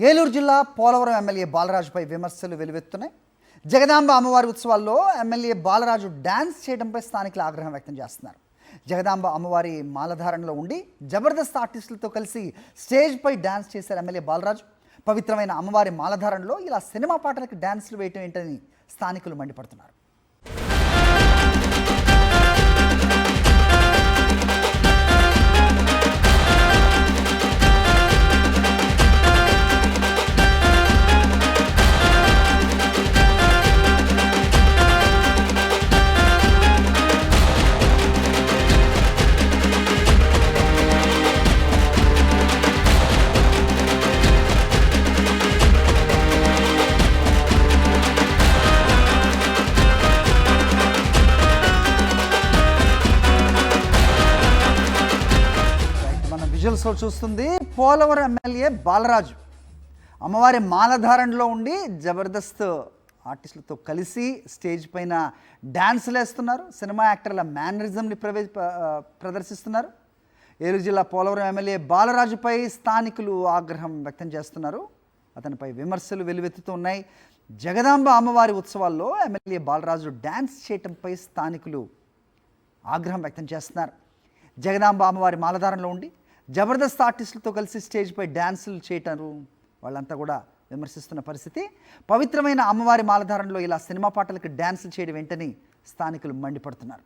ఏలూరు జిల్లా పోలవరం ఎమ్మెల్యే బాలరాజుపై విమర్శలు వెలువెత్తున్నాయి. జగదాంబ అమ్మవారి ఉత్సవాల్లో ఎమ్మెల్యే బాలరాజు డ్యాన్స్ చేయడంపై స్థానికులు ఆగ్రహం వ్యక్తం చేస్తున్నారు. జగదాంబ అమ్మవారి మాలధారణలో ఉండి జబర్దస్త్ ఆర్టిస్టులతో కలిసి స్టేజ్పై డ్యాన్స్ చేశారు ఎమ్మెల్యే బాలరాజు. పవిత్రమైన అమ్మవారి మాలధారణలో ఇలా సినిమా పాటలకు డ్యాన్సులు వేయటం ఏంటని స్థానికులు మండిపడుతున్నారు. విజువల్స్లో చూస్తుంది పోలవరం ఎమ్మెల్యే బాలరాజు అమ్మవారి మాలధారణలో ఉండి జబర్దస్త్ ఆర్టిస్టులతో కలిసి స్టేజ్ పైన డ్యాన్సులు వేస్తున్నారు. సినిమా యాక్టర్ల మేనరిజంని ప్రదర్శిస్తున్నారు. ఏలూరు జిల్లా పోలవరం ఎమ్మెల్యే బాలరాజుపై స్థానికులు ఆగ్రహం వ్యక్తం చేస్తున్నారు. అతనిపై విమర్శలు వెల్లువెత్తుతూ ఉన్నాయి. జగదాంబ అమ్మవారి ఉత్సవాల్లో ఎమ్మెల్యే బాలరాజు డ్యాన్స్ చేయటంపై స్థానికులు ఆగ్రహం వ్యక్తం చేస్తున్నారు. జగదాంబ అమ్మవారి మాలధారణలో ఉండి జబర్దస్త్ ఆర్టిస్టులతో కలిసి స్టేజ్పై డ్యాన్సులు చేయటారు వాళ్ళంతా కూడా విమర్శిస్తున్న పరిస్థితి. పవిత్రమైన అమ్మవారి మాలధారణలో ఇలా సినిమా పాటలకు డ్యాన్సులు చేయడం వెంటనే స్థానికులు మండిపడుతున్నారు.